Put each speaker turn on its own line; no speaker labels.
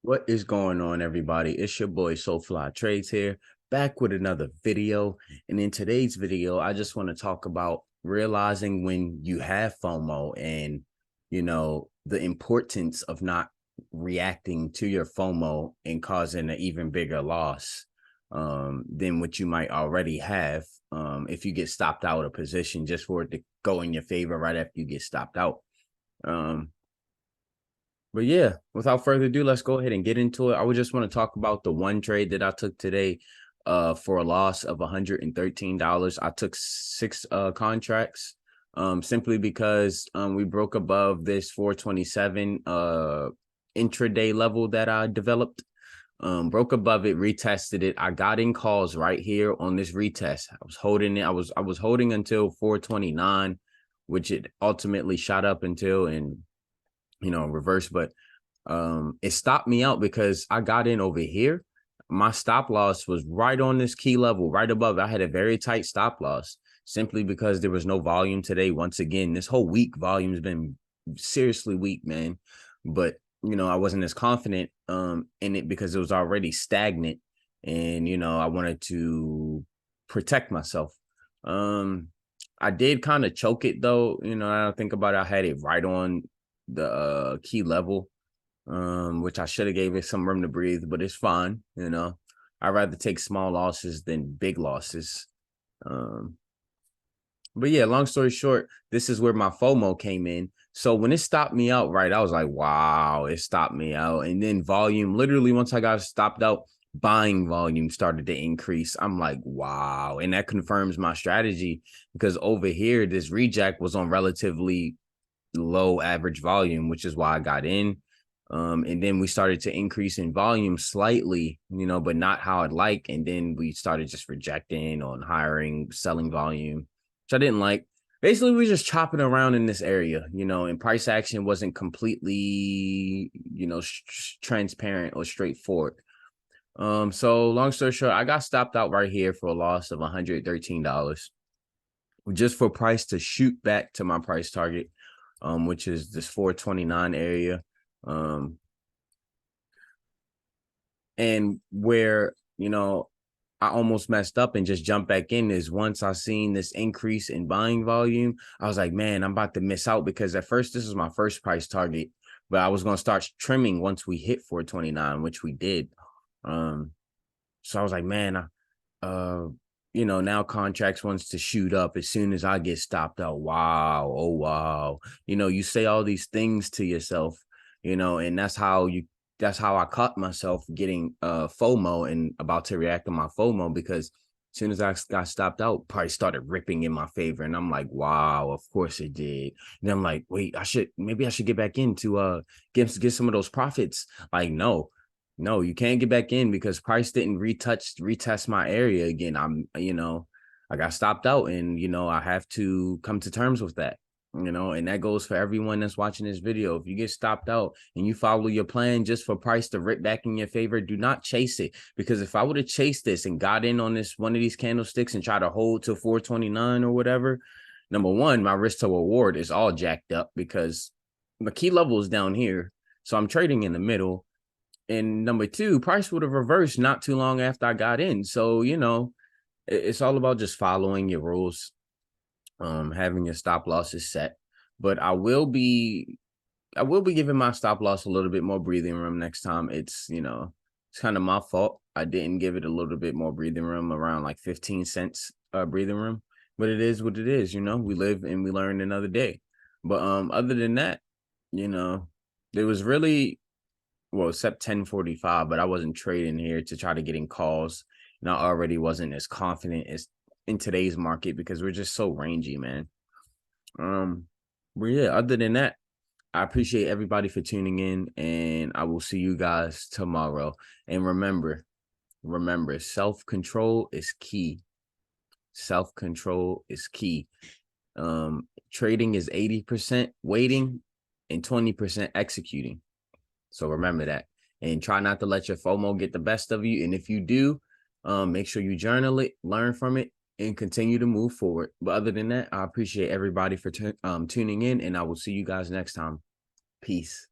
What is going on, everybody? It's your boy Soulfly Trades here, back with another video. And in today's video, I just want to talk about realizing when you have FOMO and, the importance of not reacting to your FOMO and causing an even bigger loss than what you might already have if you get stopped out of position just for it to go in your favor right after you get stopped out. Um, but yeah, without further ado, let's go ahead and get into it. I would just want to talk about the one trade that I took today for a loss of $113. I took six contracts simply because we broke above this 427 intraday level that I developed. Broke above it, retested it. I got in calls right here on this retest. I was holding it. I was holding until 429, which it ultimately shot up until and reverse, but it stopped me out because I got in over here. My stop loss was right on this key level, right above. I had a very tight stop loss simply because there was no volume today. Once again, this whole week volume's been seriously weak, man. But I wasn't as confident in it because it was already stagnant, and I wanted to protect myself. I did kind of choke it though. I don't think about it. I had it right on the key level, which I should have gave it some room to breathe, but it's fine. I'd rather take small losses than big losses. Um, but yeah, long story short, this is where my FOMO came in. So when it stopped me out, right, I was like, wow, it stopped me out. And then volume, literally, once I got stopped out, buying volume started to increase. I'm like, wow. And that confirms my strategy because over here, this reject was on relatively low average volume, which is why I got in. And then we started to increase in volume slightly, but not how I'd like. And then we started just rejecting on hiring, selling volume, which I didn't like. Basically, we were just chopping around in this area, and price action wasn't completely, transparent or straightforward. So long story short, I got stopped out right here for a loss of $113 just for price to shoot back to my price target, which is this 429 area. And where, I almost messed up and just jumped back in is once I seen this increase in buying volume, I was like, man, I'm about to miss out because at first this was my first price target, but I was going to start trimming once we hit 429, which we did. So I was like, man, now contracts wants to shoot up as soon as I get stopped out. Wow. Oh, wow. You say all these things to yourself, and that's how I caught myself getting FOMO and about to react to my FOMO because as soon as I got stopped out, price started ripping in my favor. And I'm like, wow, of course it did. And I'm like, wait, maybe I should get back in to get some of those profits. Like, no, you can't get back in because price didn't retest my area again. I got stopped out and, I have to come to terms with that, and that goes for everyone that's watching this video. If you get stopped out and you follow your plan just for price to rip back in your favor, do not chase it. Because if I would have chased this and got in on this, one of these candlesticks and try to hold to 429 or whatever, number one, my risk to reward is all jacked up because the key level is down here. So I'm trading in the middle. And number two, price would have reversed not too long after I got in. So, it's all about just following your rules, having your stop losses set. But I will be giving my stop loss a little bit more breathing room next time. It's kind of my fault. I didn't give it a little bit more breathing room, around like 15 cents breathing room. But it is what it is, we live and we learn another day. But other than that, there was really, well, except 10:45, but I wasn't trading here to try to get in calls. And I already wasn't as confident as in today's market because we're just so rangy, man. Um, but yeah, other than that, I appreciate everybody for tuning in, and I will see you guys tomorrow. And remember, self-control is key. Self-control is key. Trading is 80% waiting and 20% executing. So remember that, and try not to let your FOMO get the best of you. And if you do, make sure you journal it, learn from it, and continue to move forward. But other than that, I appreciate everybody for tuning in, and I will see you guys next time. Peace.